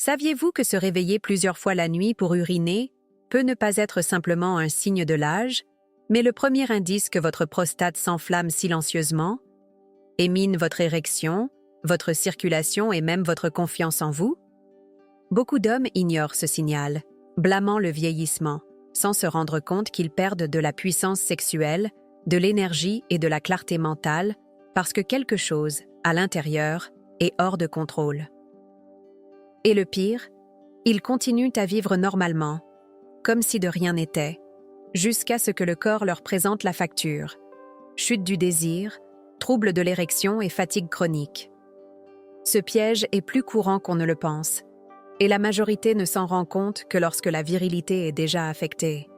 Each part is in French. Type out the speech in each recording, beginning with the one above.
Saviez-vous que se réveiller plusieurs fois la nuit pour uriner peut ne pas être simplement un signe de l'âge, mais le premier indice que votre prostate s'enflamme silencieusement et mine votre érection, votre circulation et même votre confiance en vous? Beaucoup d'hommes ignorent ce signal, blâmant le vieillissement, sans se rendre compte qu'ils perdent de la puissance sexuelle, de l'énergie et de la clarté mentale parce que quelque chose, à l'intérieur, est hors de contrôle. Et le pire, ils continuent à vivre normalement, comme si de rien n'était, jusqu'à ce que le corps leur présente la facture. Chute du désir, trouble de l'érection et fatigue chronique. Ce piège est plus courant qu'on ne le pense, et la majorité ne s'en rend compte que lorsque la virilité est déjà affectée.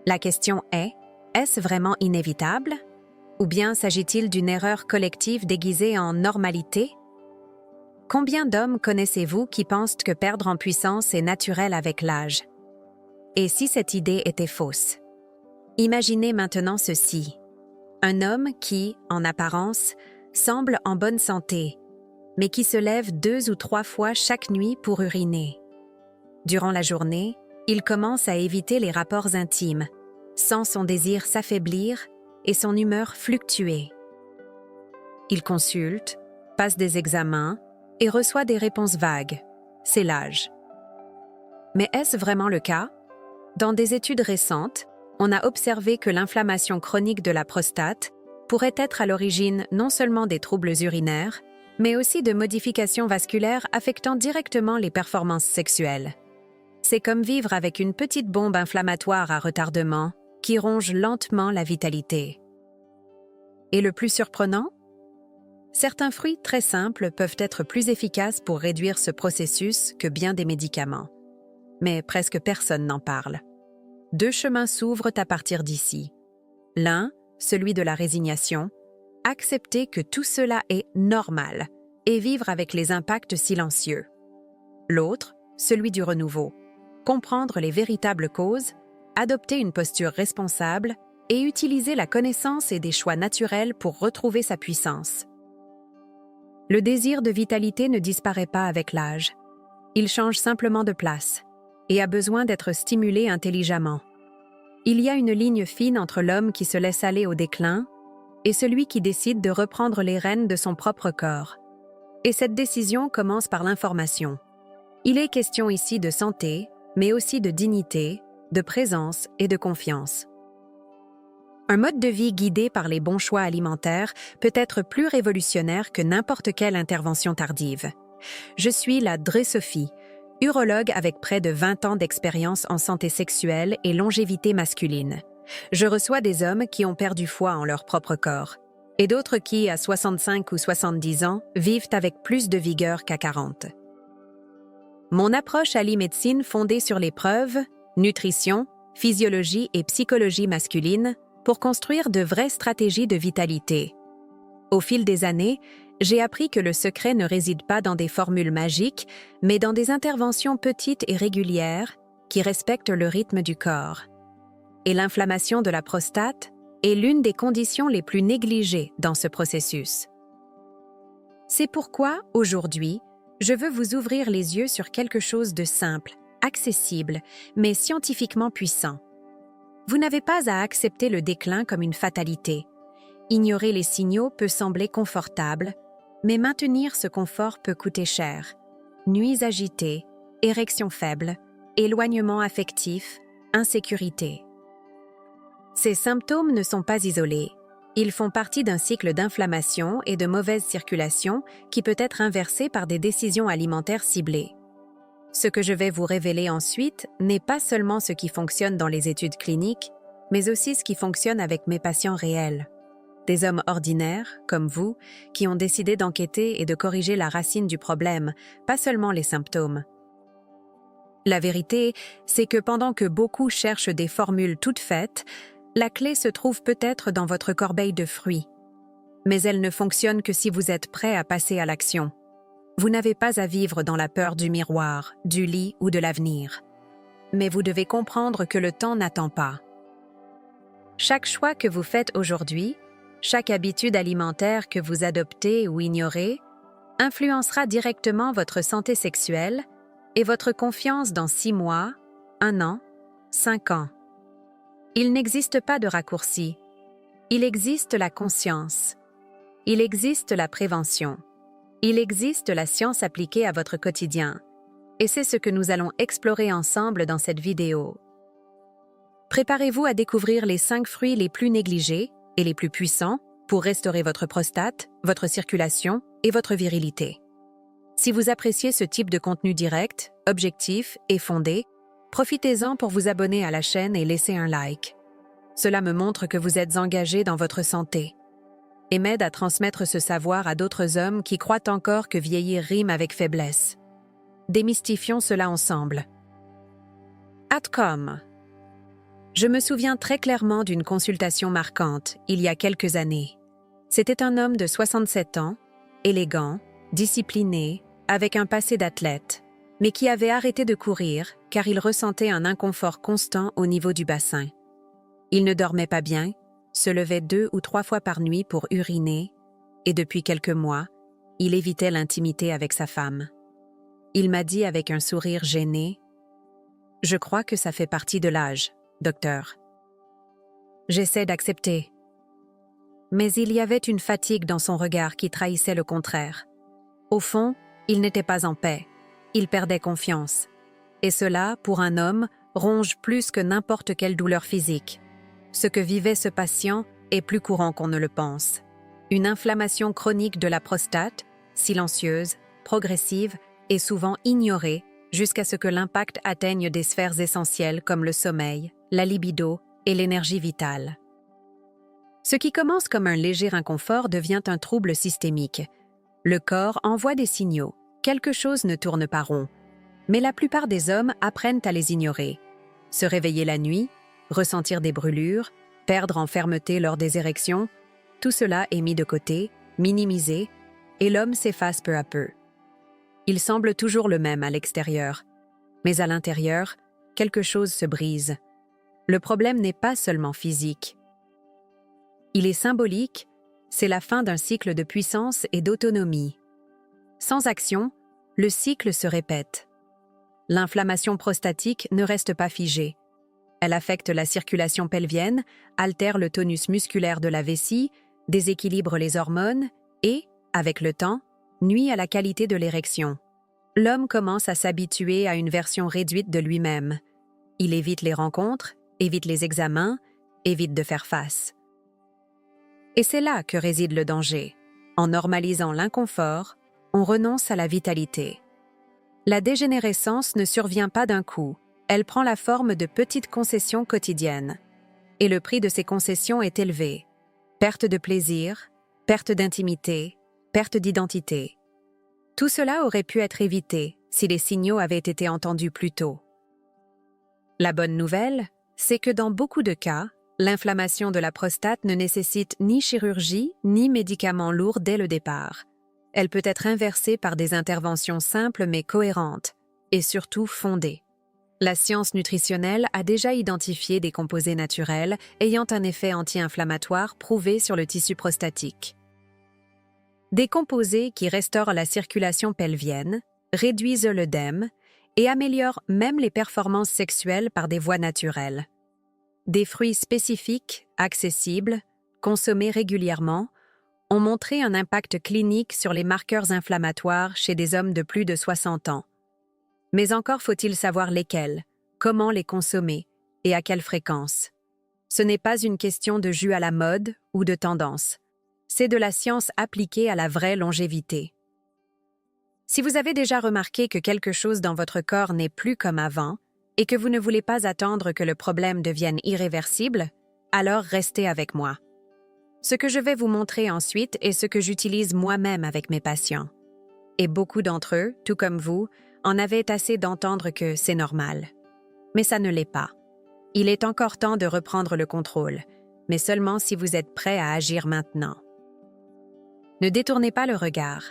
La question est, est-ce vraiment inévitable? Ou bien s'agit-il d'une erreur collective déguisée en normalité? Combien d'hommes connaissez-vous qui pensent que perdre en puissance est naturel avec l'âge? Et si cette idée était fausse? Imaginez maintenant ceci. Un homme qui, en apparence, semble en bonne santé, mais qui se lève 2 ou 3 fois chaque nuit pour uriner. Durant la journée, il commence à éviter les rapports intimes, sent son désir s'affaiblir et son humeur fluctuer. Il consulte, passe des examens et reçoit des réponses vagues. C'est l'âge. Mais est-ce vraiment le cas? Dans des études récentes, on a observé que l'inflammation chronique de la prostate pourrait être à l'origine non seulement des troubles urinaires, mais aussi de modifications vasculaires affectant directement les performances sexuelles. C'est comme vivre avec une petite bombe inflammatoire à retardement qui ronge lentement la vitalité. Et le plus surprenant? Certains fruits très simples peuvent être plus efficaces pour réduire ce processus que bien des médicaments. Mais presque personne n'en parle. 2 chemins s'ouvrent à partir d'ici. L'un, celui de la résignation, accepter que tout cela est normal et vivre avec les impacts silencieux. L'autre, celui du renouveau, comprendre les véritables causes, adopter une posture responsable et utiliser la connaissance et des choix naturels pour retrouver sa puissance. Le désir de vitalité ne disparaît pas avec l'âge. Il change simplement de place et a besoin d'être stimulé intelligemment. Il y a une ligne fine entre l'homme qui se laisse aller au déclin et celui qui décide de reprendre les rênes de son propre corps. Et cette décision commence par l'information. Il est question ici de santé, mais aussi de dignité, de présence et de confiance. Un mode de vie guidé par les bons choix alimentaires peut être plus révolutionnaire que n'importe quelle intervention tardive. Je suis la Dré-Sophie, urologue avec près de 20 ans d'expérience en santé sexuelle et longévité masculine. Je reçois des hommes qui ont perdu foi en leur propre corps, et d'autres qui, à 65 ou 70 ans, vivent avec plus de vigueur qu'à 40. Mon approche Ali-médecine fondée sur les preuves, nutrition, physiologie et psychologie masculine pour construire de vraies stratégies de vitalité. Au fil des années, j'ai appris que le secret ne réside pas dans des formules magiques, mais dans des interventions petites et régulières qui respectent le rythme du corps. Et l'inflammation de la prostate est l'une des conditions les plus négligées dans ce processus. C'est pourquoi, aujourd'hui, je veux vous ouvrir les yeux sur quelque chose de simple, accessible, mais scientifiquement puissant. Vous n'avez pas à accepter le déclin comme une fatalité. Ignorer les signaux peut sembler confortable, mais maintenir ce confort peut coûter cher. Nuits agitées, érection faible, éloignement affectif, insécurité. Ces symptômes ne sont pas isolés. Ils font partie d'un cycle d'inflammation et de mauvaise circulation qui peut être inversé par des décisions alimentaires ciblées. Ce que je vais vous révéler ensuite n'est pas seulement ce qui fonctionne dans les études cliniques, mais aussi ce qui fonctionne avec mes patients réels. Des hommes ordinaires, comme vous, qui ont décidé d'enquêter et de corriger la racine du problème, pas seulement les symptômes. La vérité, c'est que pendant que beaucoup cherchent des formules toutes faites, la clé se trouve peut-être dans votre corbeille de fruits. Mais elle ne fonctionne que si vous êtes prêt à passer à l'action. Vous n'avez pas à vivre dans la peur du miroir, du lit ou de l'avenir. Mais vous devez comprendre que le temps n'attend pas. Chaque choix que vous faites aujourd'hui, chaque habitude alimentaire que vous adoptez ou ignorez, influencera directement votre santé sexuelle et votre confiance dans 6 mois, 1 an, 5 ans. Il n'existe pas de raccourci. Il existe la conscience. Il existe la prévention. Il existe la science appliquée à votre quotidien. Et c'est ce que nous allons explorer ensemble dans cette vidéo. Préparez-vous à découvrir les 5 fruits les plus négligés et les plus puissants pour restaurer votre prostate, votre circulation et votre virilité. Si vous appréciez ce type de contenu direct, objectif et fondé, profitez-en pour vous abonner à la chaîne et laisser un like. Cela me montre que vous êtes engagé dans votre santé et m'aide à transmettre ce savoir à d'autres hommes qui croient encore que vieillir rime avec faiblesse. Démystifions cela ensemble. Outcome. Je me souviens très clairement d'une consultation marquante, il y a quelques années. C'était un homme de 67 ans, élégant, discipliné, avec un passé d'athlète, mais qui avait arrêté de courir car il ressentait un inconfort constant au niveau du bassin. Il ne dormait pas bien, se levait 2 ou 3 fois par nuit pour uriner, et depuis quelques mois, il évitait l'intimité avec sa femme. Il m'a dit avec un sourire gêné, « Je crois que ça fait partie de l'âge, docteur. » J'essaie d'accepter. Mais il y avait une fatigue dans son regard qui trahissait le contraire. Au fond, il n'était pas en paix. Il perdait confiance. Et cela, pour un homme, ronge plus que n'importe quelle douleur physique. Ce que vivait ce patient est plus courant qu'on ne le pense. Une inflammation chronique de la prostate, silencieuse, progressive et souvent ignorée jusqu'à ce que l'impact atteigne des sphères essentielles comme le sommeil, la libido et l'énergie vitale. Ce qui commence comme un léger inconfort devient un trouble systémique. Le corps envoie des signaux, quelque chose ne tourne pas rond. Mais la plupart des hommes apprennent à les ignorer. Se réveiller la nuit, ressentir des brûlures, perdre en fermeté lors des érections, tout cela est mis de côté, minimisé, et l'homme s'efface peu à peu. Il semble toujours le même à l'extérieur, mais à l'intérieur, quelque chose se brise. Le problème n'est pas seulement physique. Il est symbolique, c'est la fin d'un cycle de puissance et d'autonomie. Sans action, le cycle se répète. L'inflammation prostatique ne reste pas figée. Elle affecte la circulation pelvienne, altère le tonus musculaire de la vessie, déséquilibre les hormones et, avec le temps, nuit à la qualité de l'érection. L'homme commence à s'habituer à une version réduite de lui-même. Il évite les rencontres, évite les examens, évite de faire face. Et c'est là que réside le danger. En normalisant l'inconfort, on renonce à la vitalité. La dégénérescence ne survient pas d'un coup, elle prend la forme de petites concessions quotidiennes. Et le prix de ces concessions est élevé. Perte de plaisir, perte d'intimité, perte d'identité. Tout cela aurait pu être évité si les signaux avaient été entendus plus tôt. La bonne nouvelle, c'est que dans beaucoup de cas, l'inflammation de la prostate ne nécessite ni chirurgie ni médicaments lourds dès le départ. Elle peut être inversée par des interventions simples mais cohérentes, et surtout fondées. La science nutritionnelle a déjà identifié des composés naturels ayant un effet anti-inflammatoire prouvé sur le tissu prostatique. Des composés qui restaurent la circulation pelvienne, réduisent l'œdème et améliorent même les performances sexuelles par des voies naturelles. Des fruits spécifiques, accessibles, consommés régulièrement, ont montré un impact clinique sur les marqueurs inflammatoires chez des hommes de plus de 60 ans. Mais encore faut-il savoir lesquels, comment les consommer et à quelle fréquence. Ce n'est pas une question de jus à la mode ou de tendance. C'est de la science appliquée à la vraie longévité. Si vous avez déjà remarqué que quelque chose dans votre corps n'est plus comme avant et que vous ne voulez pas attendre que le problème devienne irréversible, alors restez avec moi. Ce que je vais vous montrer ensuite est ce que j'utilise moi-même avec mes patients. Et beaucoup d'entre eux, tout comme vous, en avaient assez d'entendre que c'est normal. Mais ça ne l'est pas. Il est encore temps de reprendre le contrôle, mais seulement si vous êtes prêt à agir maintenant. Ne détournez pas le regard.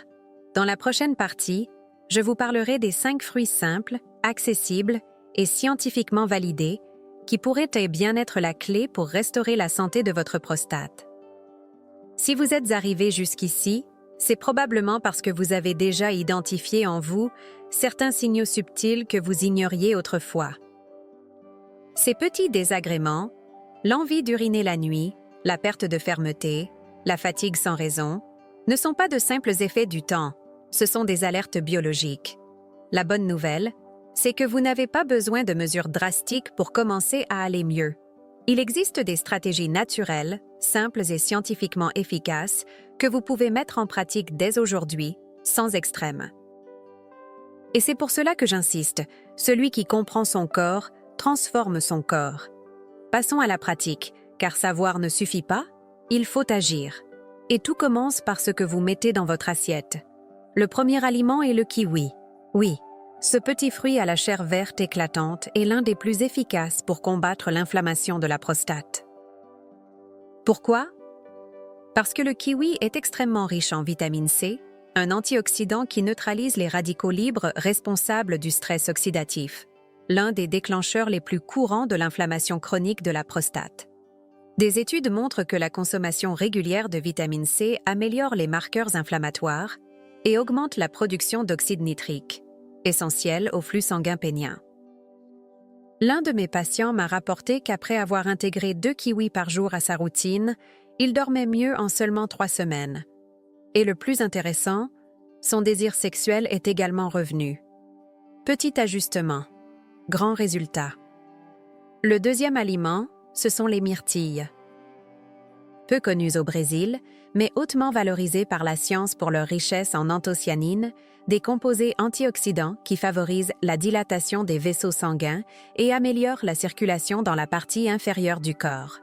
Dans la prochaine partie, je vous parlerai des 5 fruits simples, accessibles et scientifiquement validés qui pourraient bien être la clé pour restaurer la santé de votre prostate. Si vous êtes arrivé jusqu'ici, C'est probablement parce que vous avez déjà identifié en vous certains signaux subtils que vous ignoriez autrefois. Ces petits désagréments, l'envie d'uriner la nuit, la perte de fermeté, la fatigue sans raison, ne sont pas de simples effets du temps, ce sont des alertes biologiques. La bonne nouvelle, c'est que vous n'avez pas besoin de mesures drastiques pour commencer à aller mieux. Il existe des stratégies naturelles, simples et scientifiquement efficaces que vous pouvez mettre en pratique dès aujourd'hui, sans extrême. Et c'est pour cela que j'insiste, celui qui comprend son corps transforme son corps. Passons à la pratique, car savoir ne suffit pas, il faut agir. Et tout commence par ce que vous mettez dans votre assiette. Le premier aliment est le kiwi. Oui, ce petit fruit à la chair verte éclatante est l'un des plus efficaces pour combattre l'inflammation de la prostate. Pourquoi? Parce que le kiwi est extrêmement riche en vitamine C, un antioxydant qui neutralise les radicaux libres responsables du stress oxydatif, l'un des déclencheurs les plus courants de l'inflammation chronique de la prostate. Des études montrent que la consommation régulière de vitamine C améliore les marqueurs inflammatoires et augmente la production d'oxyde nitrique, essentiel au flux sanguin pénien. L'un de mes patients m'a rapporté qu'après avoir intégré 2 kiwis par jour à sa routine, il dormait mieux en seulement 3 semaines. Et le plus intéressant, son désir sexuel est également revenu. Petit ajustement, grand résultat. Le deuxième aliment, ce sont les myrtilles. Peu connues au Brésil, mais hautement valorisées par la science pour leur richesse en anthocyanines, des composés antioxydants qui favorisent la dilatation des vaisseaux sanguins et améliorent la circulation dans la partie inférieure du corps.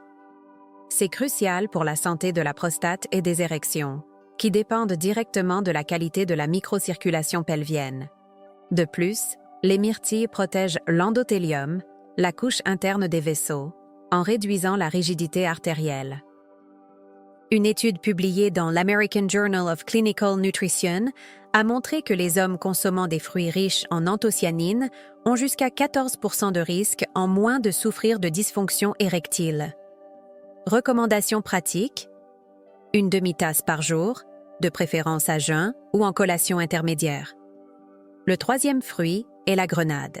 C'est crucial pour la santé de la prostate et des érections, qui dépendent directement de la qualité de la microcirculation pelvienne. De plus, les myrtilles protègent l'endothélium, la couche interne des vaisseaux, en réduisant la rigidité artérielle. Une étude publiée dans l'American Journal of Clinical Nutrition a montré que les hommes consommant des fruits riches en anthocyanines ont jusqu'à 14% de risque en moins de souffrir de dysfonction érectile. Recommandations pratiques: une demi-tasse par jour, de préférence à jeun ou en collation intermédiaire. Le troisième fruit est la grenade.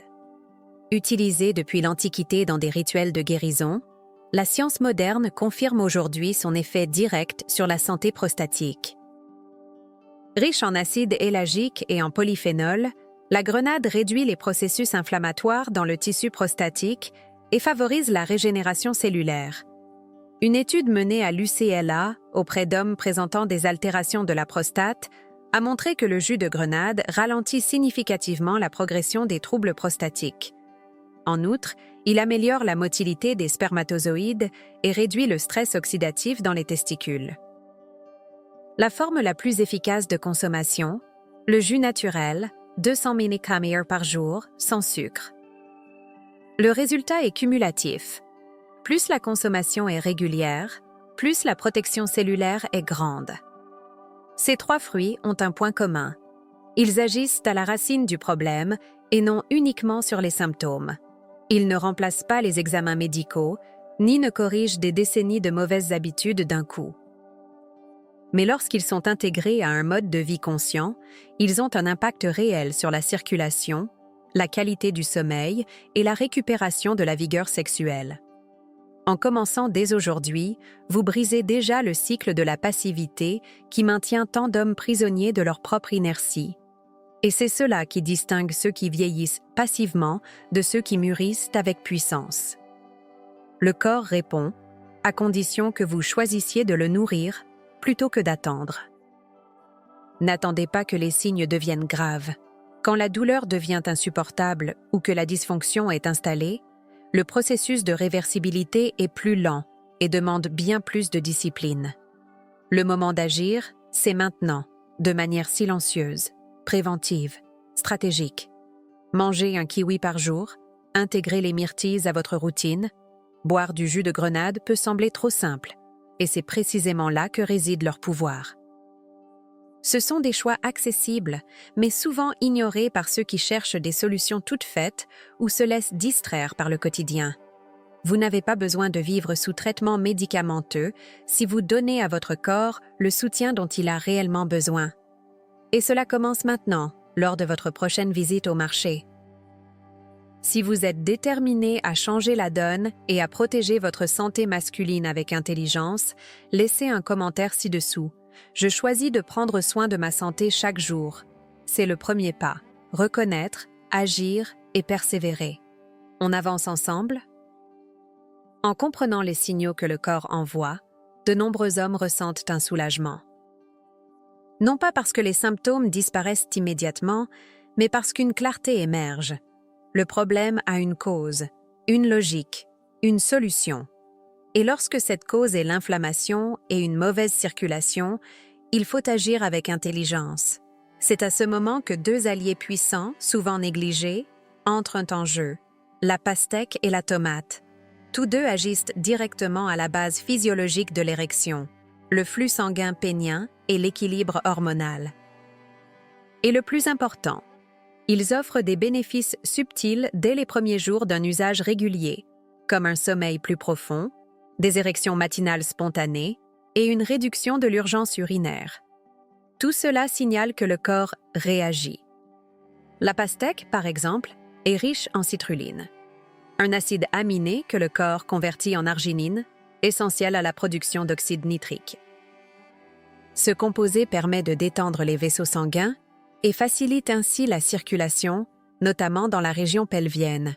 Utilisée depuis l'Antiquité dans des rituels de guérison, la science moderne confirme aujourd'hui son effet direct sur la santé prostatique. Riche en acide éllagique et en polyphénol, la grenade réduit les processus inflammatoires dans le tissu prostatique et favorise la régénération cellulaire. Une étude menée à l'UCLA auprès d'hommes présentant des altérations de la prostate a montré que le jus de grenade ralentit significativement la progression des troubles prostatiques. En outre, il améliore la motilité des spermatozoïdes et réduit le stress oxydatif dans les testicules. La forme la plus efficace de consommation, le jus naturel, 200 mg par jour, sans sucre. Le résultat est cumulatif. Plus la consommation est régulière, plus la protection cellulaire est grande. Ces 3 fruits ont un point commun. Ils agissent à la racine du problème et non uniquement sur les symptômes. Ils ne remplacent pas les examens médicaux, ni ne corrigent des décennies de mauvaises habitudes d'un coup. Mais lorsqu'ils sont intégrés à un mode de vie conscient, ils ont un impact réel sur la circulation, la qualité du sommeil et la récupération de la vigueur sexuelle. En commençant dès aujourd'hui, vous brisez déjà le cycle de la passivité qui maintient tant d'hommes prisonniers de leur propre inertie. Et c'est cela qui distingue ceux qui vieillissent passivement de ceux qui mûrissent avec puissance. Le corps répond, à condition que vous choisissiez de le nourrir plutôt que d'attendre. N'attendez pas que les signes deviennent graves. Quand la douleur devient insupportable ou que la dysfonction est installée, le processus de réversibilité est plus lent et demande bien plus de discipline. Le moment d'agir, c'est maintenant, de manière silencieuse, préventive, stratégique. Manger un kiwi par jour, intégrer les myrtilles à votre routine, boire du jus de grenade peut sembler trop simple, et c'est précisément là que réside leur pouvoir. Ce sont des choix accessibles, mais souvent ignorés par ceux qui cherchent des solutions toutes faites ou se laissent distraire par le quotidien. Vous n'avez pas besoin de vivre sous traitement médicamenteux si vous donnez à votre corps le soutien dont il a réellement besoin. Et cela commence maintenant, lors de votre prochaine visite au marché. Si vous êtes déterminé à changer la donne et à protéger votre santé masculine avec intelligence, laissez un commentaire ci-dessous. Je choisis de prendre soin de ma santé chaque jour. C'est le premier pas. Reconnaître, agir et persévérer. On avance ensemble? En comprenant les signaux que le corps envoie, de nombreux hommes ressentent un soulagement. Non pas parce que les symptômes disparaissent immédiatement, mais parce qu'une clarté émerge. Le problème a une cause, une logique, une solution. Et lorsque cette cause est l'inflammation et une mauvaise circulation, il faut agir avec intelligence. C'est à ce moment que deux alliés puissants, souvent négligés, entrent en jeu, la pastèque et la tomate. Tous deux agissent directement à la base physiologique de l'érection, le flux sanguin pénien et l'équilibre hormonal. Et le plus important, ils offrent des bénéfices subtils dès les premiers jours d'un usage régulier, comme un sommeil plus profond, des érections matinales spontanées et une réduction de l'urgence urinaire. Tout cela signale que le corps réagit. La pastèque, par exemple, est riche en citrulline, un acide aminé que le corps convertit en arginine, essentiel à la production d'oxyde nitrique. Ce composé permet de détendre les vaisseaux sanguins et facilite ainsi la circulation, notamment dans la région pelvienne.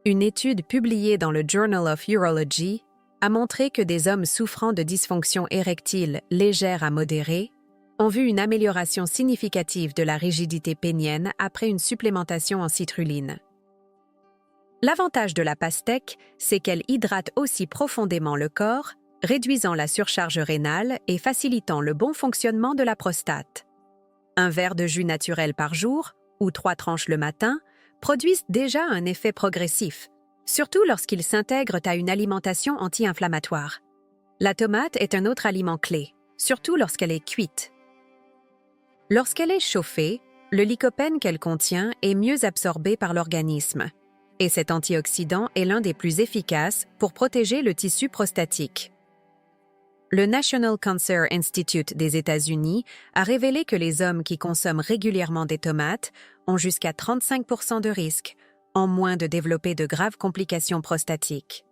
Une étude publiée dans le Journal of Urology a montré que des hommes souffrant de dysfonction érectile légère à modérée ont vu une amélioration significative de la rigidité pénienne après une supplémentation en citrulline. L'avantage de la pastèque, c'est qu'elle hydrate aussi profondément le corps, réduisant la surcharge rénale et facilitant le bon fonctionnement de la prostate. Un verre de jus naturel par jour, ou 3 tranches le matin, produisent déjà un effet progressif, surtout lorsqu'ils s'intègrent à une alimentation anti-inflammatoire. La tomate est un autre aliment clé, surtout lorsqu'elle est cuite. Lorsqu'elle est chauffée, le lycopène qu'elle contient est mieux absorbé par l'organisme, et cet antioxydant est l'un des plus efficaces pour protéger le tissu prostatique. Le National Cancer Institute des États-Unis a révélé que les hommes qui consomment régulièrement des tomates ont jusqu'à 35% de risque, en moins de développer de graves complications prostatiques.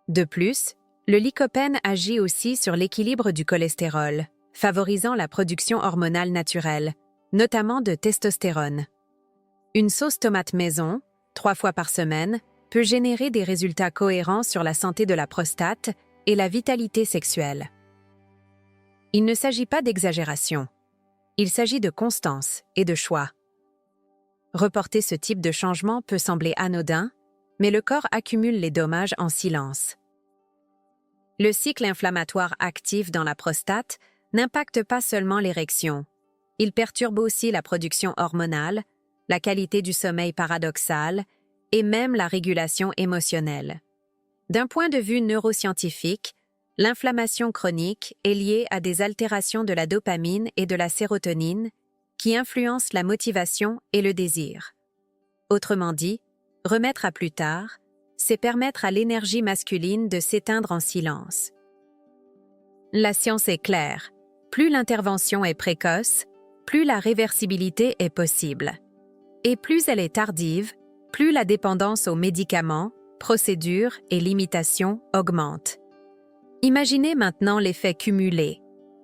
De plus, le lycopène agit aussi sur l'équilibre du cholestérol, favorisant la production hormonale naturelle, notamment de testostérone. Une sauce tomate maison, 3 fois par semaine, peut générer des résultats cohérents sur la santé de la prostate et la vitalité sexuelle. Il ne s'agit pas d'exagération. Il s'agit de constance et de choix. Reporter ce type de changement peut sembler anodin, mais le corps accumule les dommages en silence. Le cycle inflammatoire actif dans la prostate n'impacte pas seulement l'érection. Il perturbe aussi la production hormonale, la qualité du sommeil paradoxal et même la régulation émotionnelle. D'un point de vue neuroscientifique, l'inflammation chronique est liée à des altérations de la dopamine et de la sérotonine qui influencent la motivation et le désir. Autrement dit, remettre à plus tard, c'est permettre à l'énergie masculine de s'éteindre en silence. La science est claire. Plus l'intervention est précoce, plus la réversibilité est possible. Et plus elle est tardive, plus la dépendance aux médicaments, procédures et limitations augmente. Imaginez maintenant l'effet cumulé.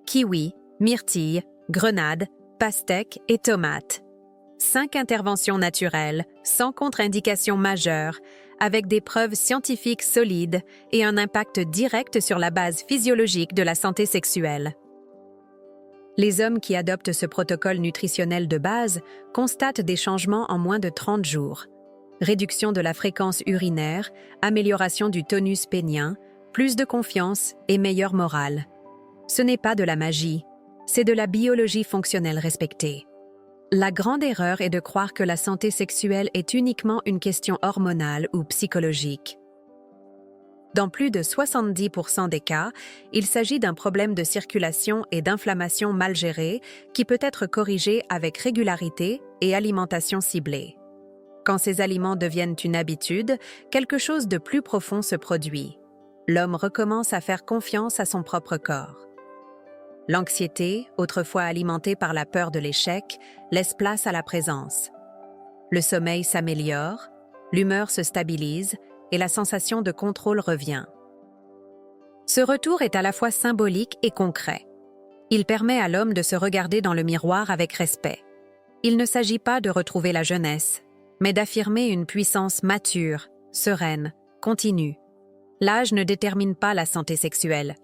Kiwi, myrtille, grenade, pastèque et tomate. 5 interventions naturelles, sans contre-indication majeure, avec des preuves scientifiques solides et un impact direct sur la base physiologique de la santé sexuelle. Les hommes qui adoptent ce protocole nutritionnel de base constatent des changements en moins de 30 jours. Réduction de la fréquence urinaire, amélioration du tonus pénien, plus de confiance et meilleure morale. Ce n'est pas de la magie, c'est de la biologie fonctionnelle respectée. La grande erreur est de croire que la santé sexuelle est uniquement une question hormonale ou psychologique. Dans plus de 70% des cas, il s'agit d'un problème de circulation et d'inflammation mal gérée qui peut être corrigé avec régularité et alimentation ciblée. Quand ces aliments deviennent une habitude, quelque chose de plus profond se produit. L'homme recommence à faire confiance à son propre corps. L'anxiété, autrefois alimentée par la peur de l'échec, laisse place à la présence. Le sommeil s'améliore, l'humeur se stabilise et la sensation de contrôle revient. Ce retour est à la fois symbolique et concret. Il permet à l'homme de se regarder dans le miroir avec respect. Il ne s'agit pas de retrouver la jeunesse, mais d'affirmer une puissance mature, sereine, continue. L'âge ne détermine pas la santé sexuelle.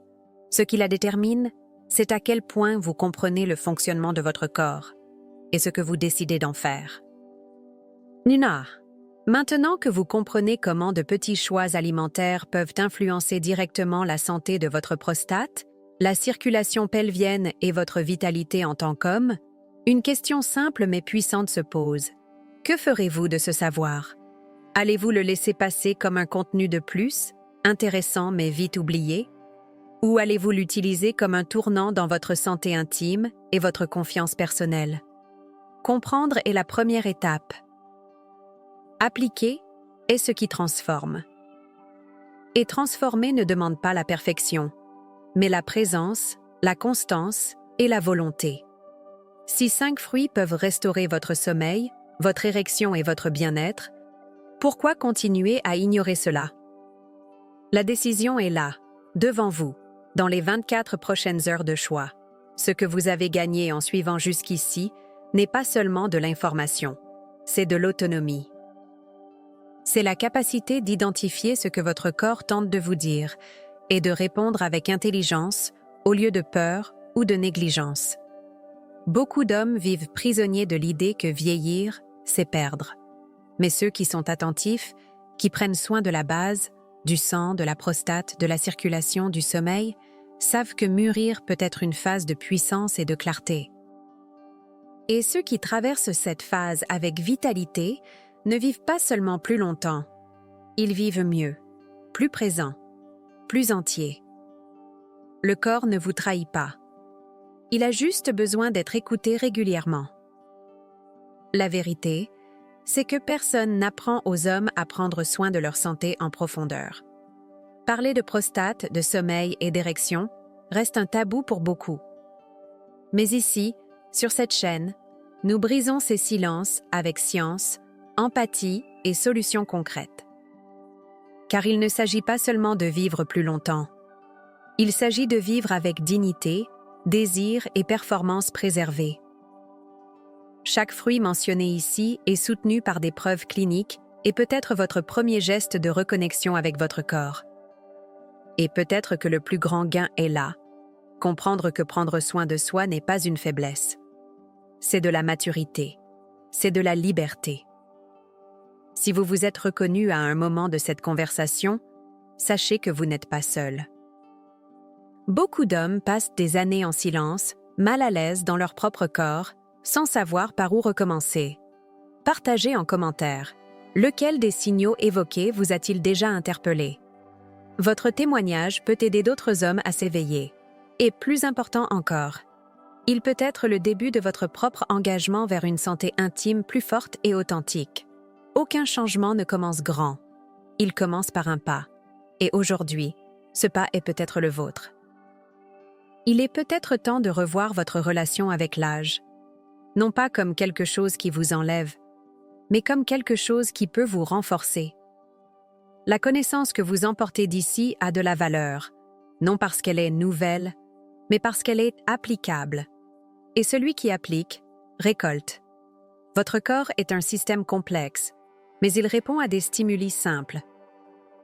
Ce qui la détermine, c'est à quel point vous comprenez le fonctionnement de votre corps et ce que vous décidez d'en faire. Nunar, maintenant que vous comprenez comment de petits choix alimentaires peuvent influencer directement la santé de votre prostate, la circulation pelvienne et votre vitalité en tant qu'homme, une question simple mais puissante se pose. Que ferez-vous de ce savoir? Allez-vous le laisser passer comme un contenu de plus, intéressant mais vite oublié? Ou allez-vous l'utiliser comme un tournant dans votre santé intime et votre confiance personnelle? Comprendre est la première étape. Appliquer est ce qui transforme. Et transformer ne demande pas la perfection, mais la présence, la constance et la volonté. Si 5 fruits peuvent restaurer votre sommeil, votre érection et votre bien-être, pourquoi continuer à ignorer cela? La décision est là, devant vous, dans les 24 prochaines heures de choix. Ce que vous avez gagné en suivant jusqu'ici n'est pas seulement de l'information, c'est de l'autonomie. C'est la capacité d'identifier ce que votre corps tente de vous dire et de répondre avec intelligence au lieu de peur ou de négligence. Beaucoup d'hommes vivent prisonniers de l'idée que vieillir, c'est perdre. Mais ceux qui sont attentifs, qui prennent soin de la base, du sang, de la prostate, de la circulation, du sommeil, savent que mûrir peut être une phase de puissance et de clarté. Et ceux qui traversent cette phase avec vitalité ne vivent pas seulement plus longtemps, ils vivent mieux, plus présents, plus entiers. Le corps ne vous trahit pas. Il a juste besoin d'être écouté régulièrement. La vérité, c'est que personne n'apprend aux hommes à prendre soin de leur santé en profondeur. Parler de prostate, de sommeil et d'érection reste un tabou pour beaucoup. Mais ici, sur cette chaîne, nous brisons ces silences avec science, empathie et solutions concrètes. Car il ne s'agit pas seulement de vivre plus longtemps. Il s'agit de vivre avec dignité, désir et performance préservées. Chaque fruit mentionné ici est soutenu par des preuves cliniques et peut être votre premier geste de reconnexion avec votre corps. Et peut-être que le plus grand gain est là, comprendre que prendre soin de soi n'est pas une faiblesse. C'est de la maturité, c'est de la liberté. Si vous vous êtes reconnu à un moment de cette conversation, sachez que vous n'êtes pas seul. Beaucoup d'hommes passent des années en silence, mal à l'aise dans leur propre corps, sans savoir par où recommencer. Partagez en commentaire. Lequel des signaux évoqués vous a-t-il déjà interpellé? Votre témoignage peut aider d'autres hommes à s'éveiller. Et plus important encore, il peut être le début de votre propre engagement vers une santé intime plus forte et authentique. Aucun changement ne commence grand. Il commence par un pas. Et aujourd'hui, ce pas est peut-être le vôtre. Il est peut-être temps de revoir votre relation avec l'âge. Non pas comme quelque chose qui vous enlève, mais comme quelque chose qui peut vous renforcer. La connaissance que vous emportez d'ici a de la valeur, non parce qu'elle est nouvelle, mais parce qu'elle est applicable. Et celui qui applique, récolte. Votre corps est un système complexe, mais il répond à des stimuli simples.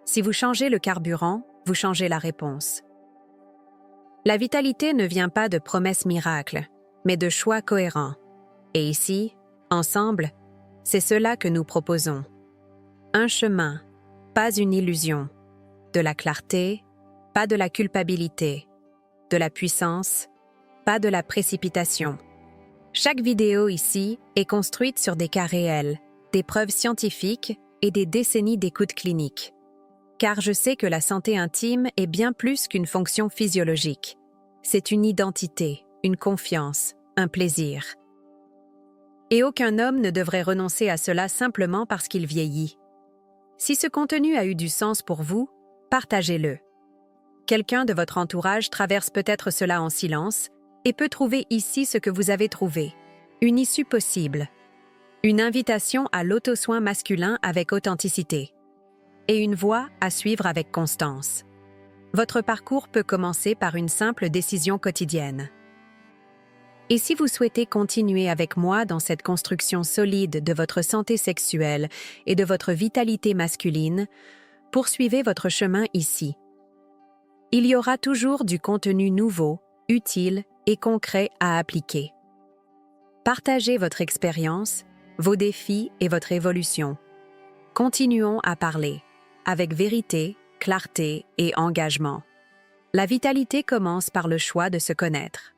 Si vous changez le carburant, vous changez la réponse. La vitalité ne vient pas de promesses miracles, mais de choix cohérents. Et ici, ensemble, c'est cela que nous proposons. Un chemin, pas une illusion. De la clarté, pas de la culpabilité. De la puissance, pas de la précipitation. Chaque vidéo ici est construite sur des cas réels, des preuves scientifiques et des décennies d'écoute clinique. Car je sais que la santé intime est bien plus qu'une fonction physiologique. C'est une identité, une confiance, un plaisir. Et aucun homme ne devrait renoncer à cela simplement parce qu'il vieillit. Si ce contenu a eu du sens pour vous, partagez-le. Quelqu'un de votre entourage traverse peut-être cela en silence et peut trouver ici ce que vous avez trouvé. Une issue possible. Une invitation à l'auto-soin masculin avec authenticité. Et une voie à suivre avec constance. Votre parcours peut commencer par une simple décision quotidienne. Et si vous souhaitez continuer avec moi dans cette construction solide de votre santé sexuelle et de votre vitalité masculine, poursuivez votre chemin ici. Il y aura toujours du contenu nouveau, utile et concret à appliquer. Partagez votre expérience, vos défis et votre évolution. Continuons à parler, avec vérité, clarté et engagement. La vitalité commence par le choix de se connaître.